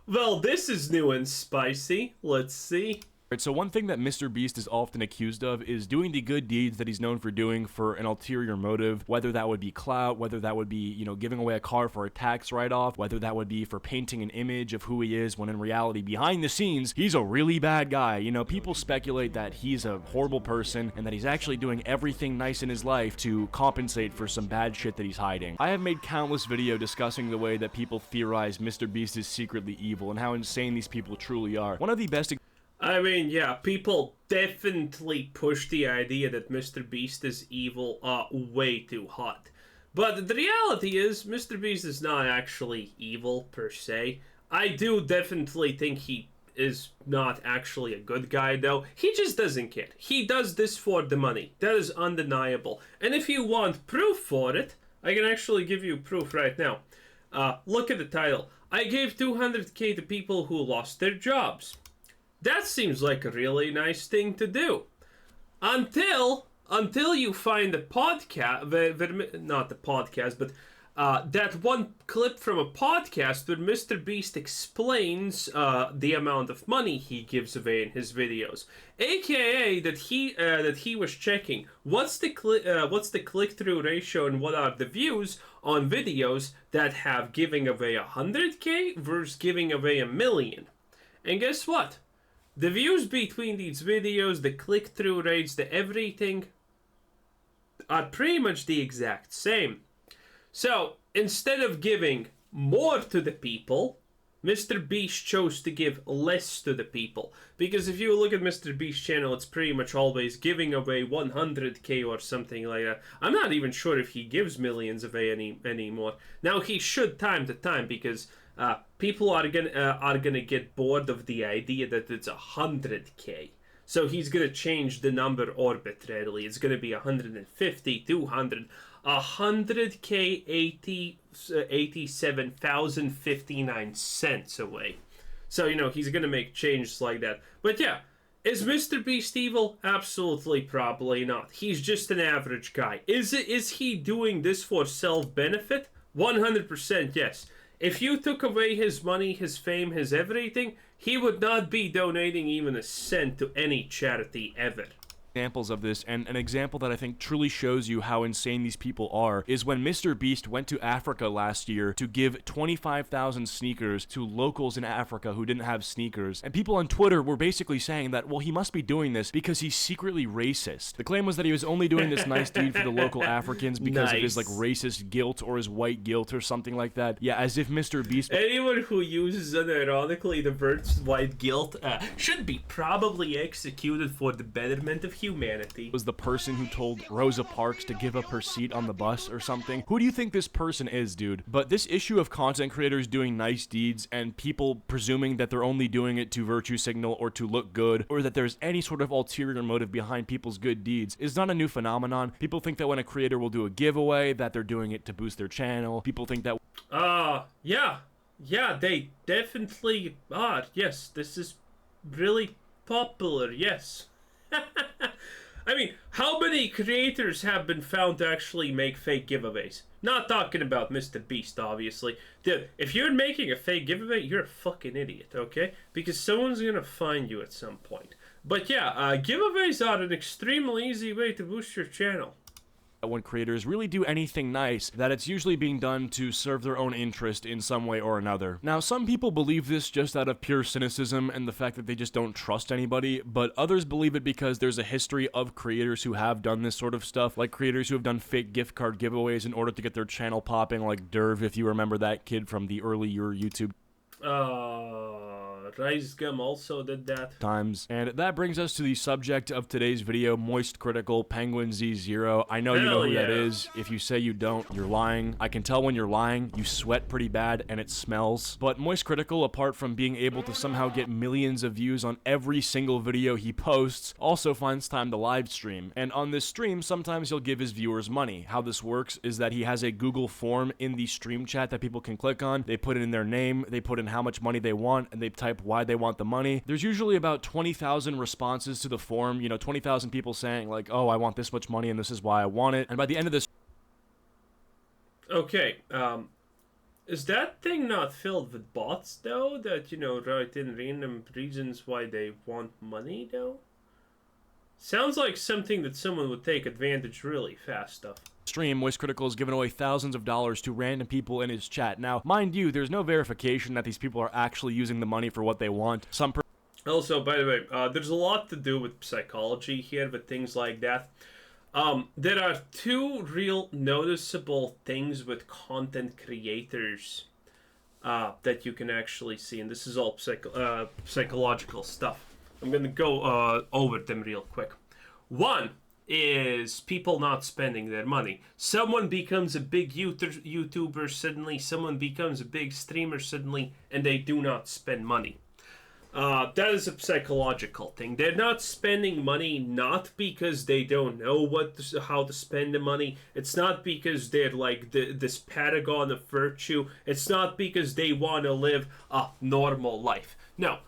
Well, this is new and spicy. Let's see. So one thing that MrBeast is often accused of is doing the good deeds that he's known for doing for an ulterior motive, whether that would be clout, whether that would be, giving away a car for a tax write-off, whether that would be for painting an image of who he is, when in reality, behind the scenes, he's a really bad guy. People speculate that he's a horrible person and that he's actually doing everything nice in his life to compensate for some bad shit that he's hiding. I have made countless videos discussing the way that people theorize MrBeast is secretly evil and how insane these people truly are. One of the best I mean, yeah, people definitely push the idea that MrBeast is evil way too hot. But the reality is, MrBeast is not actually evil per se. I do definitely think he is not actually a good guy, though. He just doesn't care. He does this for the money. That is undeniable. And if you want proof for it, I can actually give you proof right now. Look at the title. I gave 200k to people who lost their jobs. That seems like a really nice thing to do. Until you find a podcast, not the podcast, but that one clip from a podcast where MrBeast explains the amount of money he gives away in his videos, aka that he was checking what's the click-through ratio and what are the views on videos that have giving away 100k versus giving away 1,000,000. And guess what? The views between these videos, the click-through rates, the everything are pretty much the exact same. So, instead of giving more to the people, MrBeast chose to give less to the people. Because if you look at MrBeast's channel, it's pretty much always giving away 100k or something like that. I'm not even sure if he gives millions away anymore. Now, he should time to time, because people are gonna get bored of the idea that it's 100k. So he's gonna change the number arbitrarily. It's gonna be 150, 200, 100k, 87,059 cents away. So he's gonna make changes like that. But yeah, is MrBeast evil? Absolutely, probably not. He's just an average guy. Is he doing this for self-benefit? 100% yes. If you took away his money, his fame, his everything, he would not be donating even a cent to any charity ever. Examples of this, and an example that I think truly shows you how insane these people are is when MrBeast went to Africa last year to give 25,000 sneakers to locals in Africa who didn't have sneakers, and people on Twitter were basically saying that, well, he must be doing this because he's secretly racist. The claim was that he was only doing this nice deed for the local Africans because of his racist guilt or his white guilt or something like that. Yeah, as if MrBeast... Anyone who uses unironically the word white guilt should be probably executed for the betterment of humanity. Was the person who told Rosa Parks to give up her seat on the bus or something. Who do you think this person is, dude? But this issue of content creators doing nice deeds and people presuming that they're only doing it to virtue signal or to look good, or that there's any sort of ulterior motive behind people's good deeds, is not a new phenomenon. People think that when a creator will do a giveaway, that they're doing it to boost their channel. People think that... Yeah, they definitely are. Yes, this is really popular, yes. I mean, how many creators have been found to actually make fake giveaways? Not talking about MrBeast, obviously. Dude, if you're making a fake giveaway, you're a fucking idiot, okay? Because someone's gonna find you at some point. But yeah, giveaways are an extremely easy way to boost your channel. When creators really do anything nice, that it's usually being done to serve their own interest in some way or another. Now, some people believe this just out of pure cynicism and the fact that they just don't trust anybody, but others believe it because there's a history of creators who have done this sort of stuff, like creators who have done fake gift card giveaways in order to get their channel popping, like Derv, if you remember that kid from the earlier YouTube Rice Gum also did that. Times. And that brings us to the subject of today's video, Moist Critical Penguin Z0. I know you know who that is. If you say you don't, you're lying. I can tell when you're lying. You sweat pretty bad and it smells. But Moist Critical, apart from being able to somehow get millions of views on every single video he posts, also finds time to live stream. And on this stream, sometimes he'll give his viewers money. How this works is that he has a Google form in the stream chat that people can click on. They put in their name, they put in how much money they want, and they type why they want the money. There's usually about 20,000 responses to the form, 20,000 people saying like, oh, I want this much money and this is why I want it. And by the end of this... Okay, Is that thing not filled with bots, though, that, write in random reasons why they want money, though? Sounds like something that someone would take advantage really fast of. Stream, Moist Critical has given away thousands of dollars to random people in his chat. Now, mind you, there's no verification that these people are actually using the money for what they want. Also, by the way, there's a lot to do with psychology here with things like that. There are two real noticeable things with content creators that you can actually see, and this is all psychological stuff. I'm gonna go over them real quick. One is people not spending their money. Someone becomes a big YouTuber suddenly, someone becomes a big streamer suddenly, and they do not spend money. That is a psychological thing. They're not spending money not because they don't know how to spend the money. It's not because they're like this paragon of virtue. It's not because they want to live a normal life. No.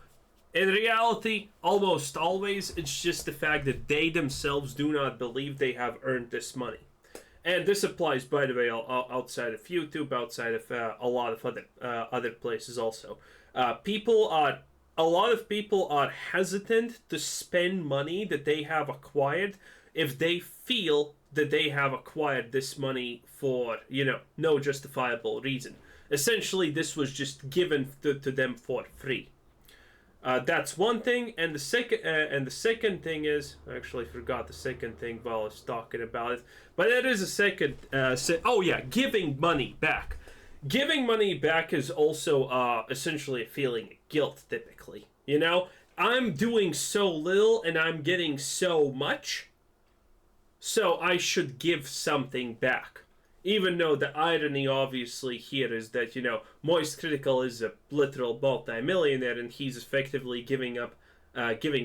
In reality, almost always, it's just the fact that they themselves do not believe they have earned this money. And this applies, by the way, outside of YouTube, outside of a lot of other places also. A lot of people are hesitant to spend money that they have acquired if they feel that they have acquired this money for, no justifiable reason. Essentially, this was just given to them for free. That's one thing, and the second thing is, I actually forgot the second thing while I was talking about it, but there is a second. Giving money back. Giving money back is also essentially a feeling of guilt, typically. I'm doing so little and I'm getting so much, so I should give something back. Even though the irony, obviously, here is that, Moist Critical is a literal multi-millionaire and he's effectively giving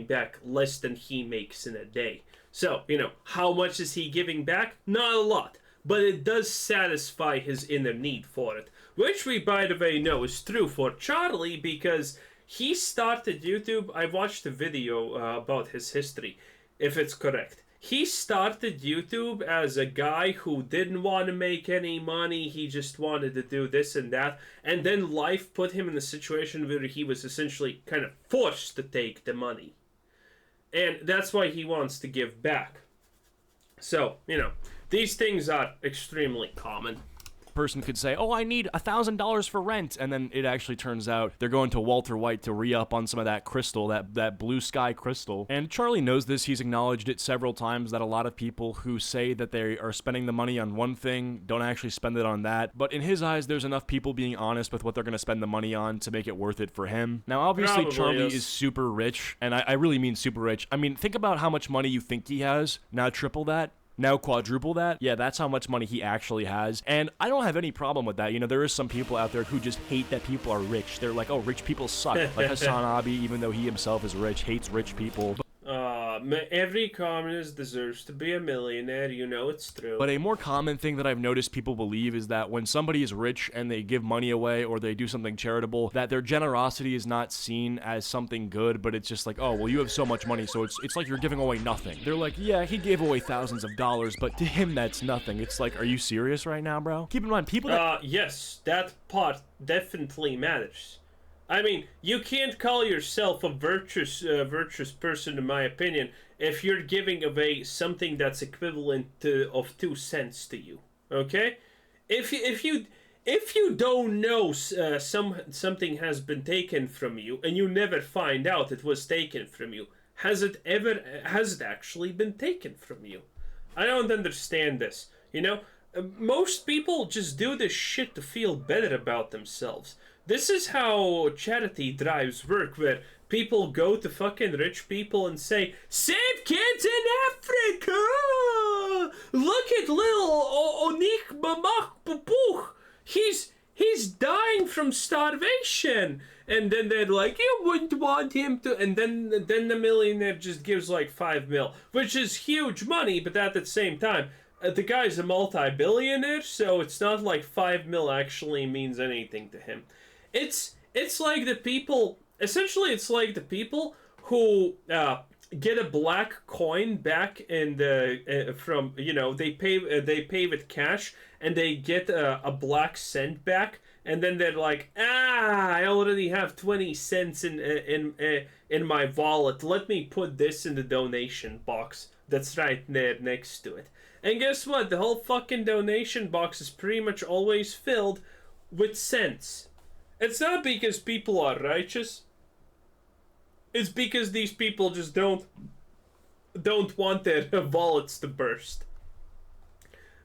back less than he makes in a day. So, how much is he giving back? Not a lot. But it does satisfy his inner need for it. Which we, by the way, know is true for Charlie because he started YouTube. I watched a video about his history, if it's correct. He started YouTube as a guy who didn't want to make any money. He just wanted to do this and that. And then life put him in a situation where he was essentially kind of forced to take the money. And that's why he wants to give back. So, these things are extremely common. Person could say, oh, I need $1,000 for rent, and then it actually turns out they're going to Walter White to re-up on some of that crystal, that blue sky crystal. And Charlie knows this. He's acknowledged it several times that a lot of people who say that they are spending the money on one thing don't actually spend it on that. But in his eyes, there's enough people being honest with what they're going to spend the money on to make it worth it for him. Now, obviously, Probably Charlie is is super rich, and I really mean super rich. I mean, think about how much money you think he has. Now triple that. Now quadruple that. Yeah, that's how much money he actually has. And I don't have any problem with that. There is some people out there who just hate that people are rich. They're like, oh, rich people suck. Like Hassan Abi, even though he himself is rich, hates rich people. Every communist deserves to be a millionaire, it's true. But a more common thing that I've noticed people believe is that when somebody is rich and they give money away or they do something charitable, that their generosity is not seen as something good, but it's just like, oh, well, you have so much money, so it's like you're giving away nothing. They're like, yeah, he gave away thousands of dollars, but to him, that's nothing. It's like, are you serious right now, bro? Keep in mind, people that... Yes, that part definitely matters. I mean, you can't call yourself a virtuous person, in my opinion, if you're giving away something that's equivalent of 2 cents to you. Okay, if you don't know something has been taken from you and you never find out it was taken from you, has it actually been taken from you? I don't understand this. Most people just do this shit to feel better about themselves. This is how charity drives work, where people go to fucking rich people and say, save kids in Africa! Look at little Onik Mamak Pupuch! He's dying from starvation! And then they're like, you wouldn't want him to... And then the millionaire just gives like 5 mil, which is huge money, but at the same time, the guy's a multi-billionaire, so it's not like 5 mil actually means anything to him. It's like the people... Essentially, it's like the people who get a black coin back in the from they pay with cash and they get a black cent back and then they're like, I already have 20 cents in my wallet. Let me put this in the donation box that's right there next to it. And guess what? The whole fucking donation box is pretty much always filled with cents. It's not because people are righteous. It's because these people just don't want their wallets to burst.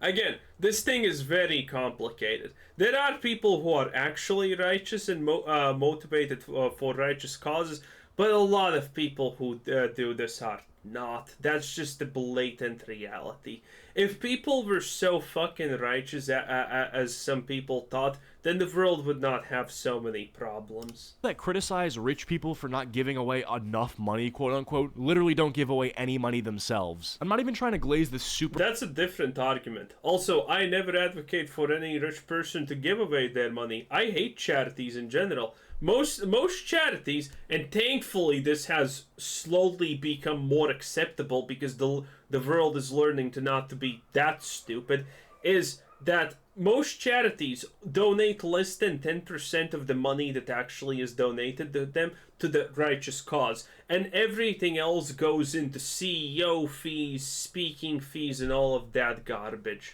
Again, this thing is very complicated. There are people who are actually righteous and motivated for righteous causes, but a lot of people who do this are not. That's just the blatant reality. If people were so fucking righteous as some people thought, then the world would not have so many problems. That criticize rich people for not giving away enough money, quote unquote, literally don't give away any money themselves. I'm not even trying to glaze the super... That's a different argument. Also, I never advocate for any rich person to give away their money. I hate charities in general. Most charities, and thankfully this has slowly become more acceptable because the world is learning to not to be that stupid, is that most charities donate less than 10% of the money that actually is donated to them to the righteous cause. And everything else goes into CEO fees, speaking fees, and all of that garbage.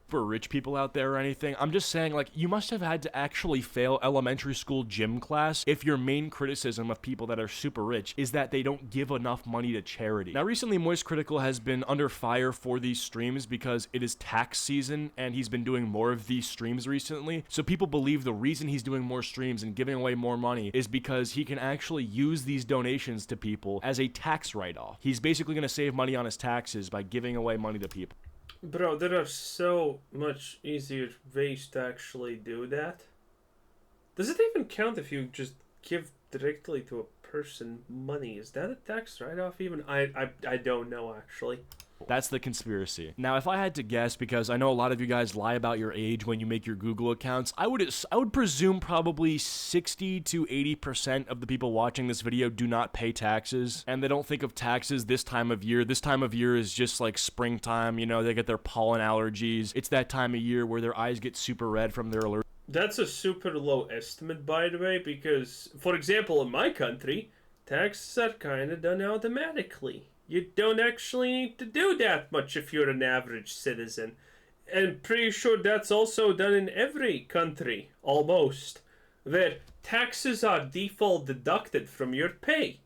For rich people out there or anything, I'm just saying, like, you must have had to actually fail elementary school gym class if your main criticism of people that are super rich is that they don't give enough money to charity. Now, recently, Moist Critical has been under fire for these streams because it is tax season and he's been doing more of these streams recently. So people believe the reason he's doing more streams and giving away more money is because he can actually use these donations to people as a tax write-off. He's basically going to save money on his taxes by giving away money to people. Bro, there are so much easier ways to actually do that. Does it even count if you just give directly to a person money? Is that a tax write-off even? I don't know, actually. That's the conspiracy. Now, if I had to guess, because I know a lot of you guys lie about your age when you make your Google accounts, I would presume probably 60 to 80% of the people watching this video do not pay taxes, and they don't think of taxes this time of year. This time of year is just like springtime, you know, they get their pollen allergies. It's that time of year where their eyes get super red from their allergies. That's a super low estimate, by the way, because, for example, in my country, taxes are kind of done automatically. You don't actually need to do that much if you're an average citizen. And pretty sure that's also done in every country, almost, where taxes are default deducted from your pay.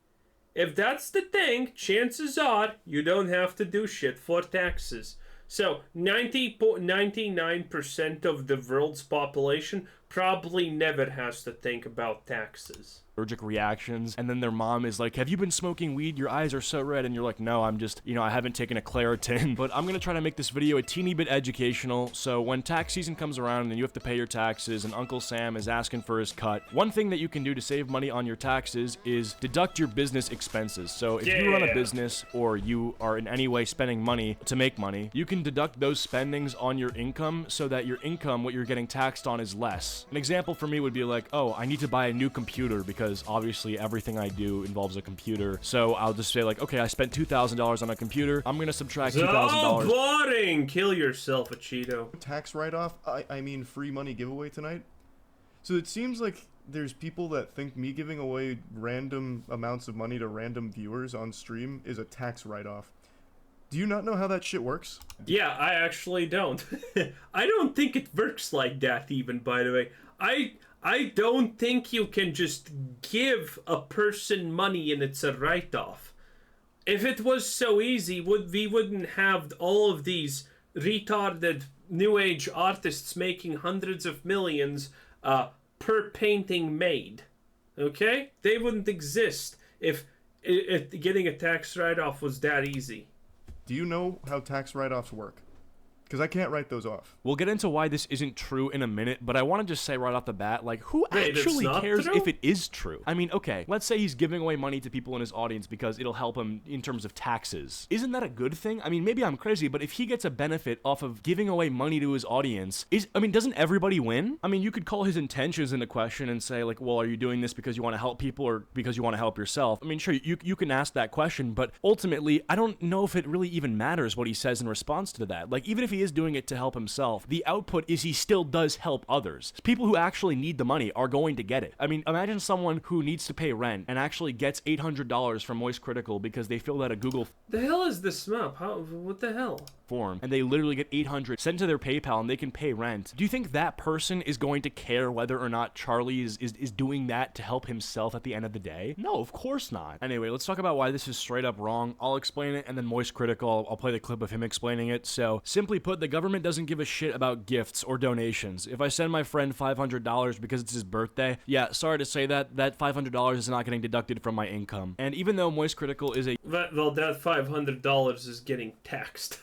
If that's the thing, chances are you don't have to do shit for taxes. So 99% of the world's population probably never has to think about taxes. Allergic reactions, and then their mom is like, have you been smoking weed? Your eyes are so red. And you're like, no, I'm just, you know, I haven't taken a Claritin. But I'm gonna try to make this video a teeny bit educational. So when tax season comes around and you have to pay your taxes and Uncle Sam is asking for his cut, one thing that you can do to save money on your taxes is deduct your business expenses. So if you run a business or you are in any way spending money to make money, you can deduct those spendings on your income so that your income, what you're getting taxed on, is less. An example for me would be like, oh, I need to buy a new computer because obviously everything I do involves a computer. So I'll just say like, okay, I spent $2,000 on a computer. I'm gonna subtract $2,000. Boring! Kill yourself, a Cheeto. Tax write-off? I mean free money giveaway tonight? So it seems like there's people that think me giving away random amounts of money to random viewers on stream is a tax write-off. Do you not know how that shit works? Yeah, I actually don't. I don't think it works like that even, by the way. I don't think you can just give a person money and it's a write-off. If it was so easy, we wouldn't have all of these retarded new age artists making hundreds of millions per painting made. Okay? They wouldn't exist if getting a tax write-off was that easy. Do you know how tax write-offs work? Because I can't write those off. We'll get into why this isn't true in a minute, but I want to just say right off the bat, like, who actually cares if it is true? I mean, okay, let's say he's giving away money to people in his audience because it'll help him in terms of taxes. Isn't that a good thing? I mean, maybe I'm crazy, but if he gets a benefit off of giving away money to his audience, doesn't everybody win? I mean, you could call his intentions into question and say, like, well, are you doing this because you want to help people or because you want to help yourself? I mean, sure, you can ask that question, but ultimately, I don't know if it really even matters what he says in response to that. Like, even if he really is doing it to help himself. The output is he still does help others. People who actually need the money are going to get it. I mean, imagine someone who needs to pay rent and actually gets $800 from Moist Critical because they filled out a Google The hell is this map? What the hell? form, and they literally get $800 sent to their PayPal and they can pay rent. Do you think that person is going to care whether or not Charlie is doing that to help himself at the end of the day? No, of course not. Anyway, let's talk about why this is straight up wrong. I'll explain it, and then Moist Critical, I'll play the clip of him explaining it. So, simply put, the government doesn't give a shit about gifts or donations. If I send my friend $500 because it's his birthday, yeah, sorry to say that $500 is not getting deducted from my income. And even though Moist Critical is a Well, that $500 is getting taxed.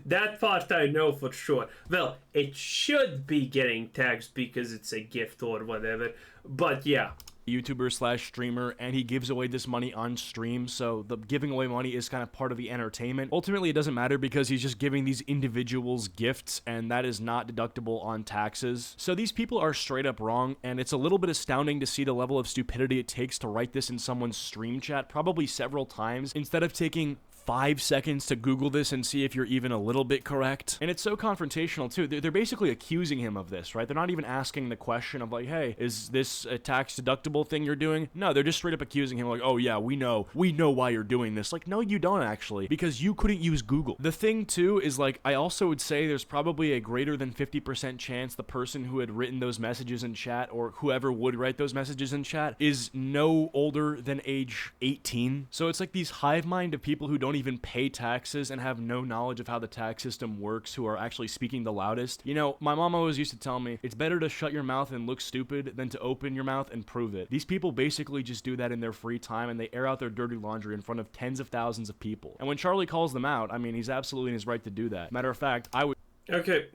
That part I know for sure. Well, it should be getting taxed because it's a gift or whatever. But yeah. YouTuber slash streamer, and he gives away this money on stream, so the giving away money is kind of part of the entertainment. Ultimately, it doesn't matter because he's just giving these individuals gifts, and that is not deductible on taxes. So these people are straight up wrong, and it's a little bit astounding to see the level of stupidity it takes to write this in someone's stream chat, probably several times, instead of taking 5 seconds to Google this and see if you're even a little bit correct. And it's so confrontational too. They're basically accusing him of this, right? They're not even asking the question of like, hey, is this a tax deductible thing you're doing? No, they're just straight up accusing him like, oh yeah, we know why you're doing this. Like, no, you don't actually, because you couldn't use Google. The thing too is like, I also would say there's probably a greater than 50% chance the person who had written those messages in chat, or whoever would write those messages in chat, is no older than age 18. So it's like these hive mind of people who don't even pay taxes and have no knowledge of how the tax system works who are actually speaking the loudest. You know, my mom always used to tell me, it's better to shut your mouth and look stupid than to open your mouth and prove it. These people basically just do that in their free time, and they air out their dirty laundry in front of tens of thousands of people. And when Charlie calls them out, I mean, he's absolutely in his right to do that. Matter of fact, I would... Okay,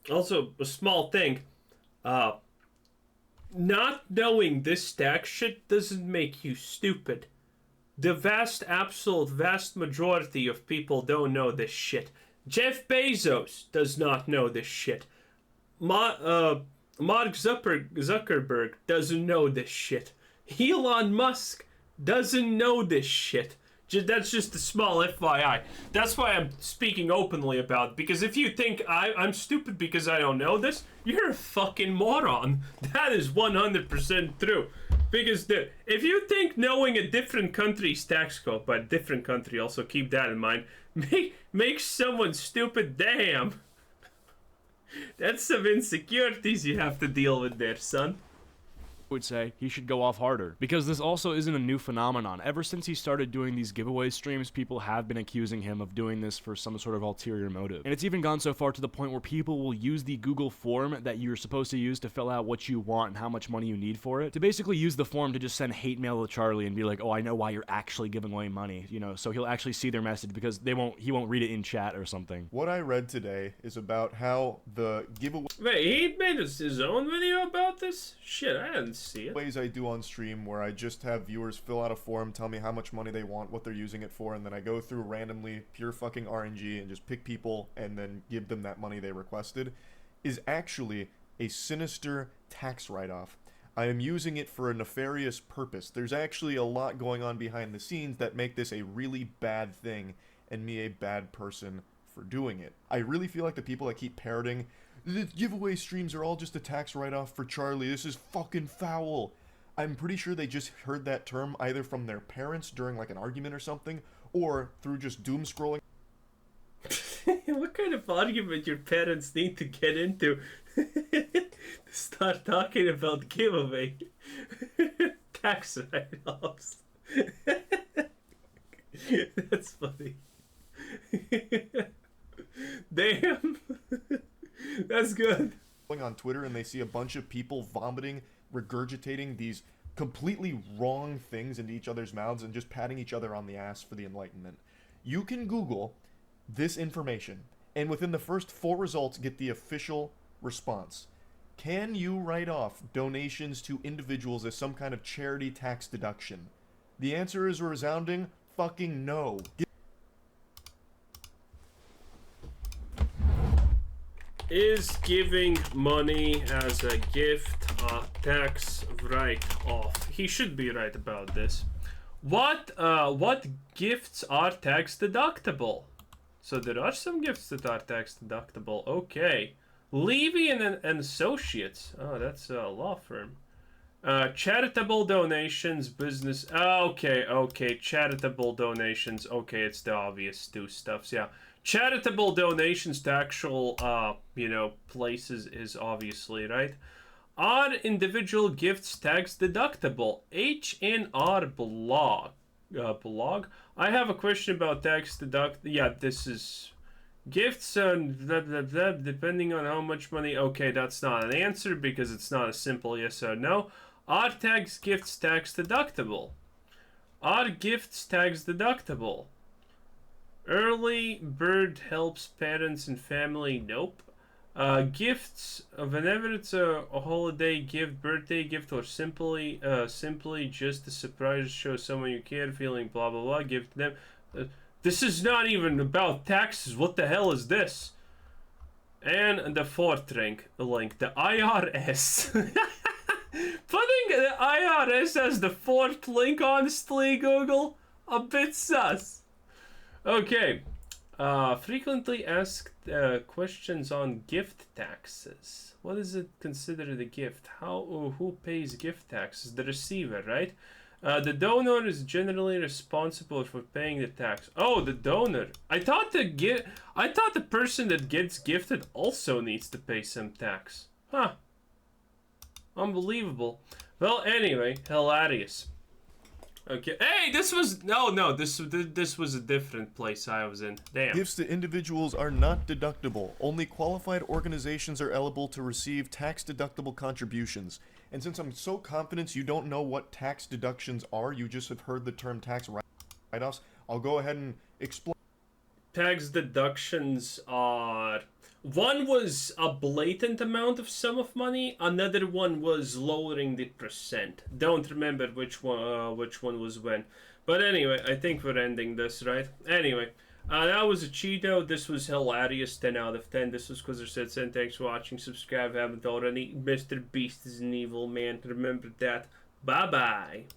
also, a small thing. Not knowing this tax shit doesn't make you stupid. The absolute vast majority of people don't know this shit. Jeff Bezos does not know this shit. Mark Zuckerberg doesn't know this shit. Elon Musk doesn't know this shit. That's just a small FYI. That's why I'm speaking openly about it. Because if you think I'm stupid because I don't know this, you're a fucking moron. That is 100% true. Because if you think knowing a different country's tax code, but different country, also keep that in mind, makes someone stupid, damn. That's some insecurities you have to deal with there, son. Would say he should go off harder, because this also isn't a new phenomenon. Ever since he started doing these giveaway streams, people have been accusing him of doing this for some sort of ulterior motive. And it's even gone so far to the point where people will use the Google form that you're supposed to use to fill out what you want and how much money you need for it, to basically use the form to just send hate mail to Charlie and be like, oh, I know why you're actually giving away money, you know, so he'll actually see their message because he won't read it in chat or something. What I read today is about how the giveaway... Wait, he made his own video about this? Shit, I didn't see it. Ways I do on stream where I just have viewers fill out a form, tell me how much money they want, what they're using it for, and then I go through randomly pure fucking RNG and just pick people and then give them that money they requested, is actually a sinister tax write-off. I am using it for a nefarious purpose. There's actually a lot going on behind the scenes that make this a really bad thing and me a bad person for doing it. I really feel like the people that keep parroting, the giveaway streams are all just a tax write-off for Charlie, this is fucking foul. I'm pretty sure they just heard that term either from their parents during like an argument or something, or through just doom scrolling. What kind of argument your parents need to get into to start talking about giveaway tax write-offs? That's funny. Damn. That's good. Going on Twitter and they see a bunch of people vomiting, regurgitating these completely wrong things into each other's mouths and just patting each other on the ass for the enlightenment. You can Google this information and within the first 4 results get the official response. Can you write off donations to individuals as some kind of charity tax deduction? The answer is a resounding fucking no. Is giving money as a gift a tax write-off? He should be right about this. What gifts are tax deductible? So there are some gifts that are tax deductible. Okay. Levy and Associates. Oh, that's a law firm. Charitable donations, business. Okay. Charitable donations. Okay, it's the obvious two stuffs. Yeah. Charitable donations to actual, places is obviously, right? Are individual gifts tax deductible? HNR blog. I have a question about tax deduct. Yeah, this is gifts and blah, blah, blah, depending on how much money. Okay, that's not an answer because it's not a simple yes or no. Are gifts tax deductible? Are gifts tax deductible? Early bird helps parents and family. Nope. Gifts. Whenever it's a holiday gift, birthday gift, or simply just a surprise to show someone you care, feeling blah blah blah. Give to them. This is not even about taxes. What the hell is this? And the fourth link, the IRS. Putting the IRS as the fourth link, honestly, Google, a bit sus. Okay. Frequently asked questions on gift taxes. What is it considered a gift? Who pays gift taxes? The receiver, right? The donor is generally responsible for paying the tax. Oh, the donor. I thought the person that gets gifted also needs to pay some tax. Huh. Unbelievable. Well, anyway, hilarious. Okay. Hey, this was this was a different place I was in. Damn. Gifts to individuals are not deductible. Only qualified organizations are eligible to receive tax-deductible contributions. And since I'm so confident you don't know what tax deductions are, you just have heard the term tax write-offs, I'll go ahead and explain. Tax deductions are... One was a blatant amount of sum of money. Another one was lowering the percent. Don't remember which one was when. But anyway, I think we're ending this, right? Anyway, that was a Cheeto. This was hilarious. 10 out of 10. This was Quizzer7. Thanks for watching. Subscribe if you haven't already. MrBeast is an evil man. Remember that. Bye-bye.